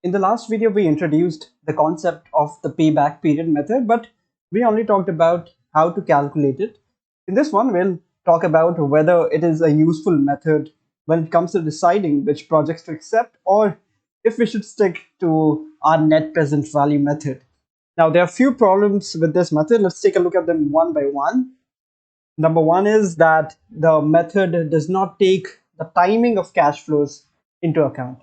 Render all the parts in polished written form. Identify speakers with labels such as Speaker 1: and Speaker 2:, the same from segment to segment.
Speaker 1: In the last video, we introduced the concept of the payback period method, but we only talked about how to calculate it. In this one, we'll talk about whether it is a useful method when it comes to deciding which projects to accept or if we should stick to our net present value method. Now, there are a few problems with this method. Let's take a look at them one by one. Number one is that the method does not take the timing of cash flows into account.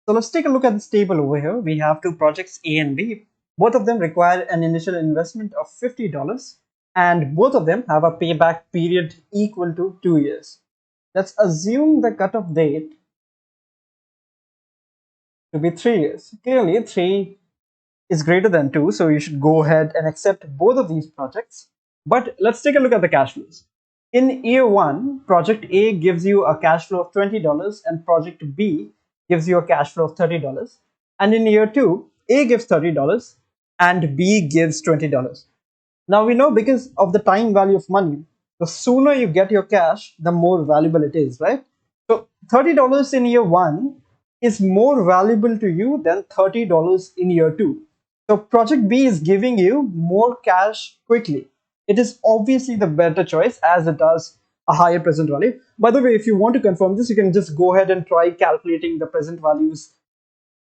Speaker 1: So let's take a look at this table over here. We have two projects A and B. Both of them require an initial investment of $50 and both of them have a payback period equal to 2 years. Let's assume the cutoff date to be 3 years. Clearly 3 is greater than 2, so you should go ahead and accept both of these projects. But let's take a look at the cash flows. In year 1, project A gives you a cash flow of $20 and project B gives you a cash flow of $30. And in year 2, A gives $30 and B gives $20. Now we know because of the time value of money, the sooner you get your cash, the more valuable it is, right? So $30 in year 1 is more valuable to you than $30 in year 2. So project B is giving you more cash quickly. It is obviously the better choice as it does a higher present value. By the way, if you want to confirm this, you can just go ahead and try calculating the present values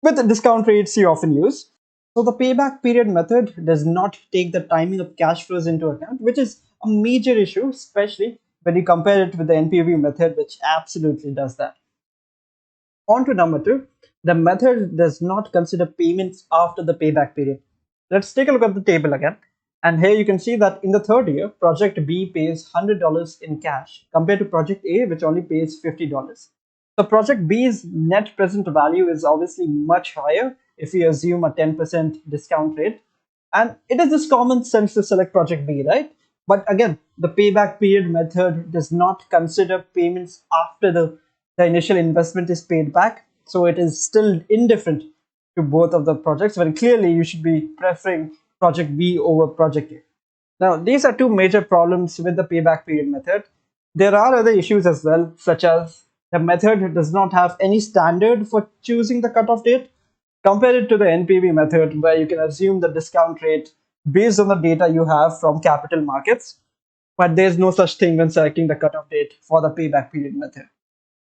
Speaker 1: with the discount rates you often use. So the payback period method does not take the timing of cash flows into account, which is a major issue, especially when you compare it with the NPV method, which absolutely does that. On to number 2, the method does not consider payments after the payback period. Let's take a look at the table again. And here you can see that in the third year, project B pays $100 in cash compared to project A, which only pays $50. So project B's net present value is obviously much higher if we assume a 10% discount rate. And it is just common sense to select project B, right? But again, the payback period method does not consider payments after the initial investment is paid back. So it is still indifferent to both of the projects, when clearly you should be preferring project B over project A. Now, these are two major problems with the payback period method. There are other issues as well, such as the method does not have any standard for choosing the cutoff date. Compare it to the NPV method, where you can assume the discount rate based on the data you have from capital markets, but there's no such thing when selecting the cutoff date for the payback period method.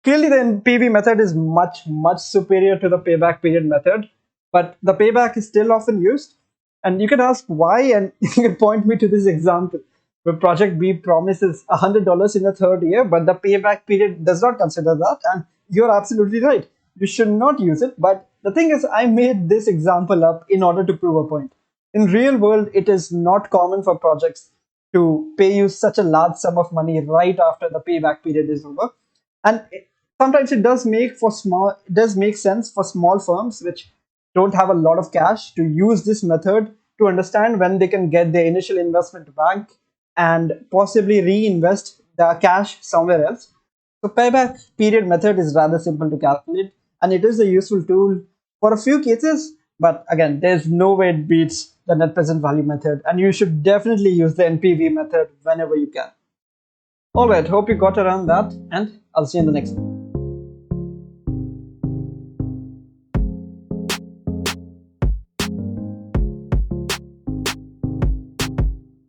Speaker 1: Clearly, the NPV method is much superior to the payback period method, but the payback is still often used. And you can ask why, and you can point me to this example where project B promises $100 in the third year, but the payback period does not consider that. And you're absolutely right. You should not use it. But the thing is, I made this example up in order to prove a point. In real world, it is not common for projects to pay you such a large sum of money right after the payback period is over. And sometimes it does make sense for small firms which don't have a lot of cash to use this method to understand when they can get their initial investment back and possibly reinvest the cash somewhere else. So payback period method is rather simple to calculate, and it is a useful tool for a few cases, but again, there's no way it beats the net present value method, and you should definitely use the NPV method whenever you can. Alright, hope you got around that, and I'll see you in the next one.